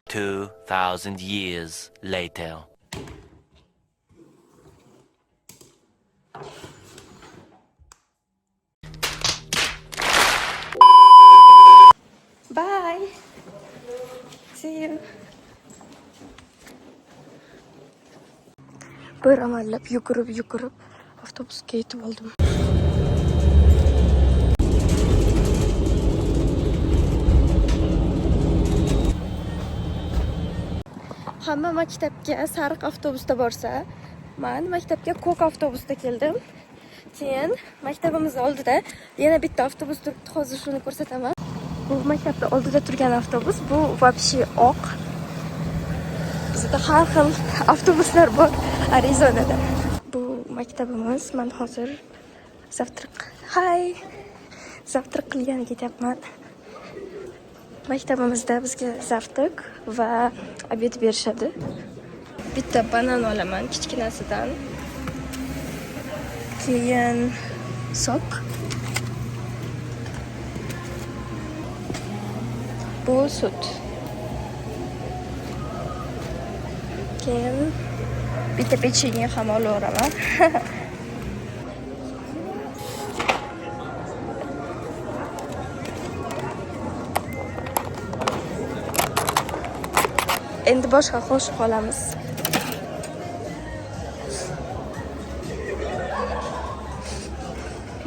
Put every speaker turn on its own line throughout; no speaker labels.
2,000 years later.
Bye. See you. Bir amallab yugurib avtobusga yetib oldim. Hamma maktabga sariq avtobusda borsa, men maktabga ko'k avtobusda keldim. Keyin maktabimiz oldida yana bitta avtobus turibdi. Hozir shuni ko'rsataman. Bu maktabda oldida turgan avtobus, bu вообще oq. Bizda har xil avtobuslar bor Arizonada. Bu maktabimiz. Men hozir zavtrak qilgani ketyapman. Maktabimizda bizga zavtrak va obed berishadi. Bitta banan olaman kichkinasidan. Keyin sok. Bu sut. Keyin bitta pechenye ham olaveraman. Endi boshqa qo'shib qolamiz.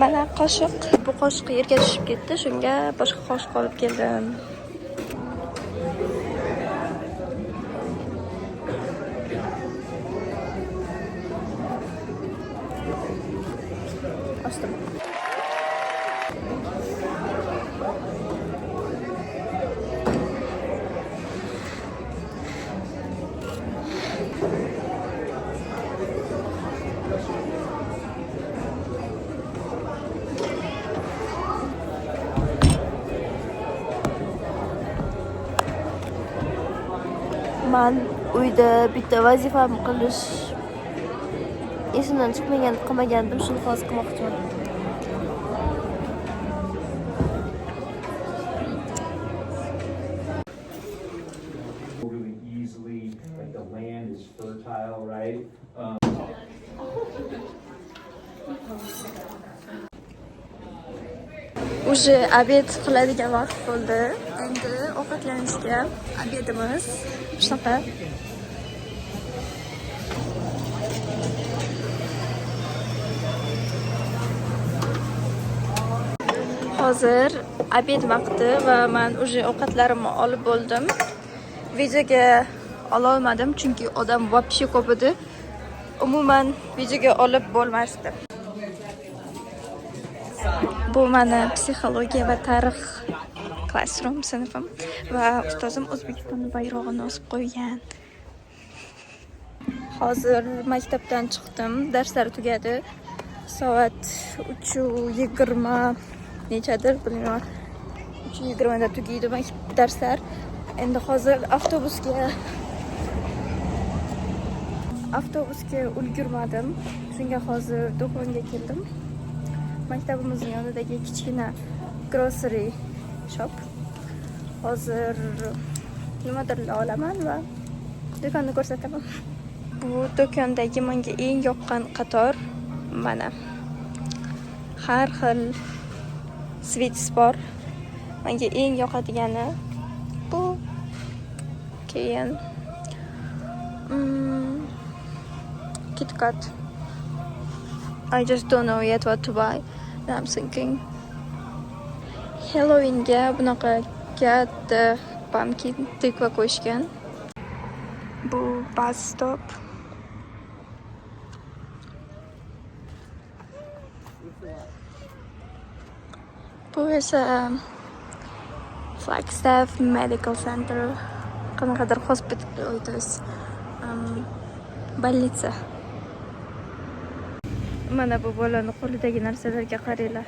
Mana qoshiq, bu qoshiq yerga tushib ketdi, shunga boshqa qoshiq olib keldim. Ostim. Men uyda bitta vazifamni qilish esimdan qilmagandim, shuni hozir qilmoqchiman.
Really easily, like the land is fertile, right?
Уже obed qiladigan vaqt bo'ldi. Endi ovqatlanishga obedimiz shunaqa. Hozir obed vaqti va men уже ovqatlarimni olib bo'ldim. Videoga ola olmadim chunki odam вообще ko'p edi. Umuman videoga olib bo'lmasdi. Bu meni psixologiya va tarix classroom sinfim va ustozim O'zbekiston bayrog'ini osib qo'ygan. Hozir maktabdan chiqdim, darslar tugadi. Soat 3:20 nechadir bilmayman. 3:20 da tugaydi darslar. Endi hozir avtobusga ulgurmadim. Shunga hozir do'konga keldim. Maktabimizning yonidagi kichkina grocery shop. Hozir nimadir olaman va do'konni ko'rsataman. Bu do'kondagi menga eng yoqqan qator mana. Har xil sweets bor. Menga eng yoqadigani bu. Keyin KitKat. I just don't know yet what to buy. I'm thinking Halloweenga bunaqa katta pumpkin tikva qo'yishgan. Bu bus stop. Bu esa Flagstaff Medical Center. Qanaqadir hospital больница. Mana bu bolani qo'lidagi narsalarga qaranglar.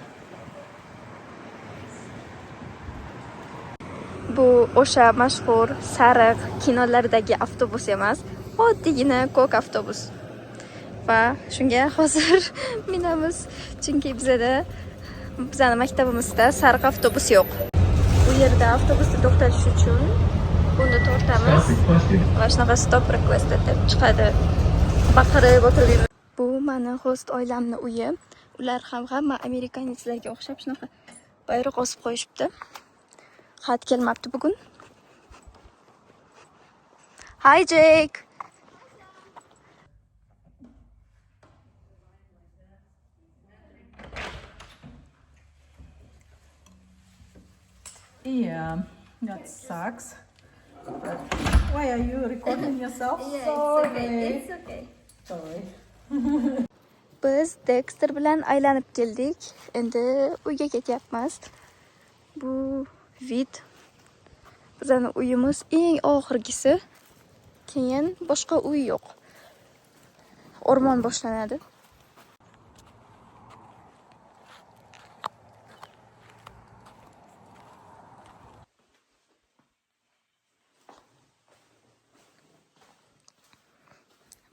Bu o'sha mashhur sariq kinolardagi avtobus emas, oddiygina ko'k avtobus. Va shunga hozir minamiz, chunki bizning maktabimizda sariq avtobus yo'q. Bu yerda avtobusni to'xtatish uchun buni kiritamiz va shunaqa stop request deb chiqadi. Baqirib o'tirib. Bu mani host oilamni uyi. Ular ham hamma amerikanецlarga o'xshab shunaqa bayroq osib qo'yishibdi. Xat kelmabdi bugun. Hi Jake.
Yeah, that sucks. But why are you recording yourself?
It's okay.
Sorry.
Biz Dexter bilan aylanib keldik. Endi uyga ketyapmiz. Bu vid. Bizning uyimiz eng oxirgisi. Keyin boshqa uy yo'q. O'rmon boshlanadi.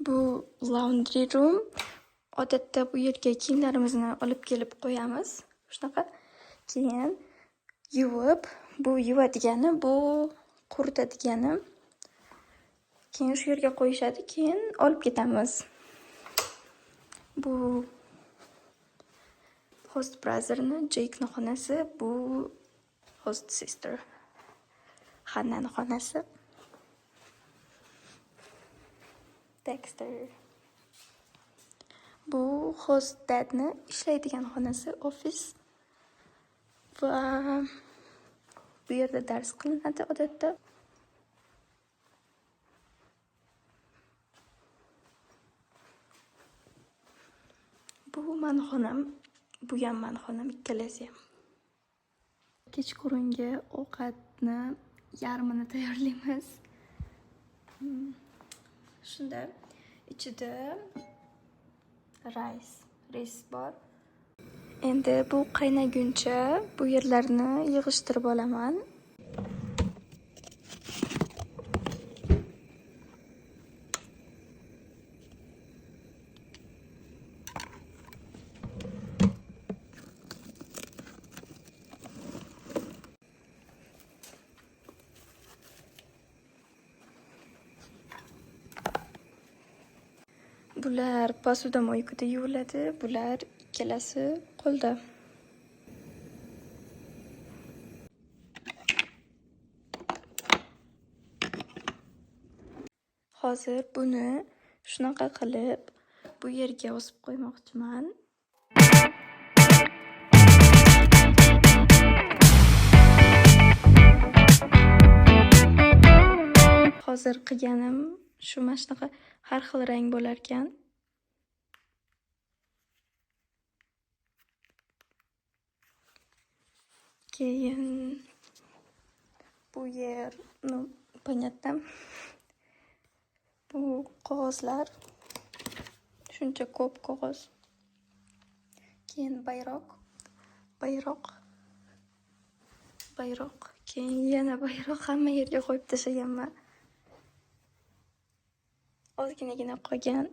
Bu laundry room. Odatda bu yerga kiyimlarimizni olib kelib qo'yamiz. Shunaqa. Keyin yuvib, bu yuvadigani, bu quritadigani. Keyin shu yerga qo'yishadi, keyin olib ketamiz. Bu host brotherni, Jake'ning xonasi, bu host sister Hannahning xonasi. Dexter. Bu host dadni ishlaydigan xonasi, office. Va bu yerda dars qilinadi odatda. Bu mani xonam, bu ham mani xonam, ikkalasi ham. Kechqurungi ovqatni yarmini tayyorlaymiz. Shunda ichida rais bor. Endi bu qaynaguncha bu yerlarni yig'ishtirib olaman. Bular posudamoykada yuviladi, bular ikkalasi qo'lda. Hozir buni shunaqa qilib bu yerga osib qo'ymoqchiman. Hozir qilganim shu mana shunaqa har xil rang bo'lar ekan. Keyin bu yer, понятно. Bu qog'ozlar. Shuncha ko'p qog'oz. Keyin bayroq. Keyin yana bayroq, hamma yerga qo'yib tashlaganman. Ozginagina qolgan.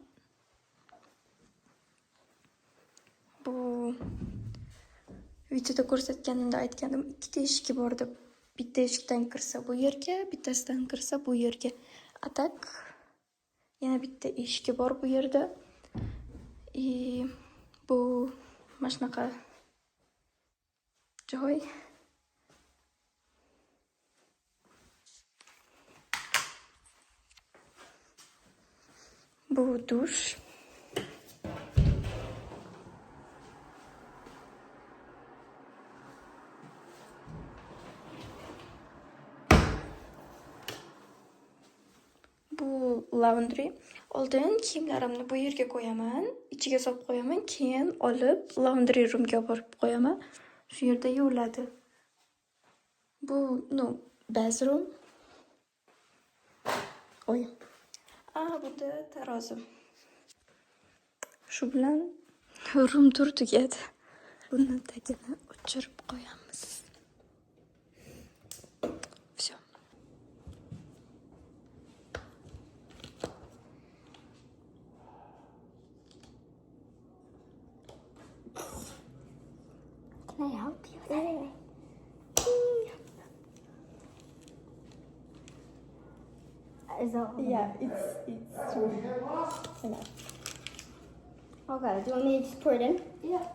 Bu videoda ko'rsatganimda aytgandim, ikkita eshigi bor deb. Bitta eshikdan kirsa bu yerga, bittasidan kirsa bu yerga. Atak yana bitta eshigi bor bu yerda. Bu mana shunaqa joy. Bu dush. Bu laundry. Oldin kiyimlarimni bu yerga qo'yaman, ichiga solib qo'yaman, keyin olib laundry roomga borib qo'yaman. Shu yerda yuviladi. Bu, bathroom. Bunda tarozi. Shu bilan room tur tugadi. Buni tagini o'chirib qo'yamiz. Всё. Can I help you?
Is that
Yeah, it's true. Enough.
okay? Do you want me to just pour it in?
Yeah.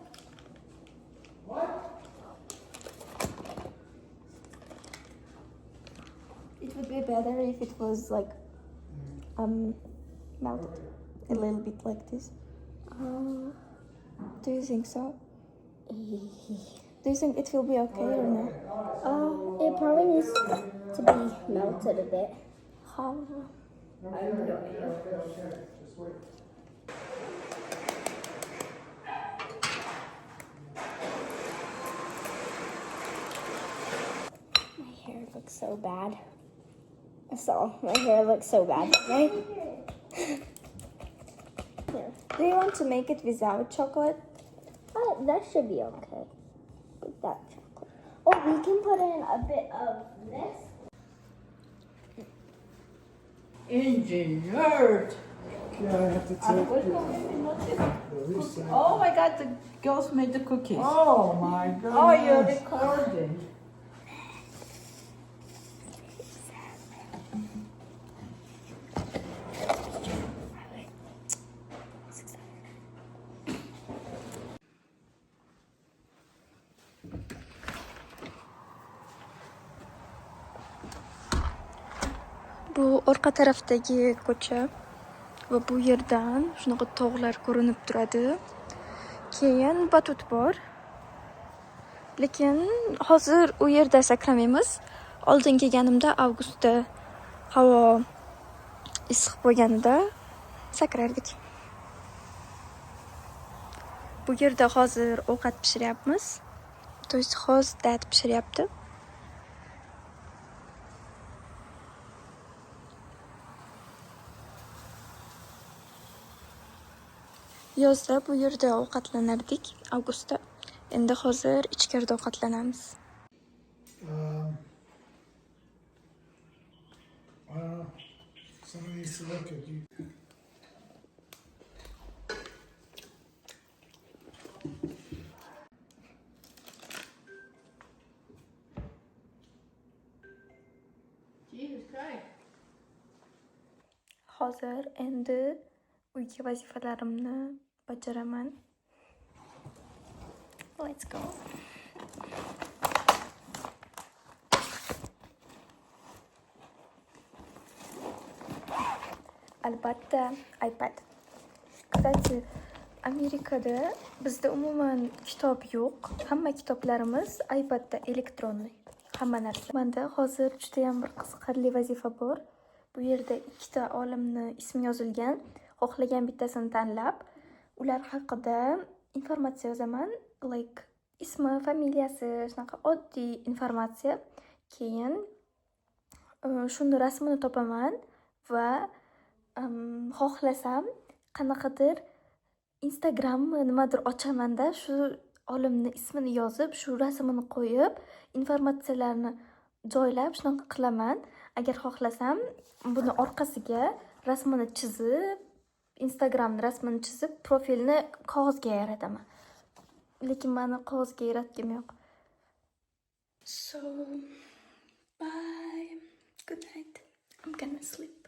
It would be better if it was like melted a little bit like this. Do you think so? Do you think it will be okay or no?
It probably needs to be melted a bit.
How?
My hair looks so bad. So my hair looks so bad, right?
Yeah. Do you want to make it without chocolate?
That should be okay. With that chocolate. Oh, we can put in a bit of this.
Engineered.
Yeah, I have to take
Oh my God, the girls made the cookies.
Oh my goodness.
Oh, you're recording.
Bu orqa tarafdagi ko'cha va bu yerdan shunaqa tog'lar ko'rinib turadi. Keyin batut bor. Lekin hozir u yerda sakramaymiz. Oldin kelganimda avgustda havo issiq bo'lganida sakrardik. Bu yerda hozir ovqat pishiryapmiz. То есть hozir dad pishiryapti. Yozda bu yerda ovqatlanardik avgustda. Endi hozir ichkarida ovqatlanamiz.
Someone needs to look at you.
Hozir endi uyga vazifalarimni bajaraman. Let's go. Albatta, iPad. Kстати, Amerikada bizda umuman kitob yo'q. Hamma kitoblarimiz iPadda elektronniy. Hamma narsa. Menda hozir juda ham bir qiziqarli vazifa bor. Bu yerda ikkita olimni ismi yozilgan. Xohlagan bittasini tanlab, ular haqida informatsiya yozaman. Like ismi, familiyasi, shunaqa oddiy informatsiya. Keyin shuni rasmini topaman va xohlasam qanaqadir Instagrammi nimadir ochamanda shu olimni ismini yozib, shu rasmini qo'yib, informatsiyalarni joylab shunaqa qilaman. Agar xohlasam buni orqasiga rasmini chizib, Instagramni rasmini chizib, profilni qog'ozga yarataman. Lekin meni qog'ozga yaratgim yo'q. So, bye. Good night. I'm gonna sleep.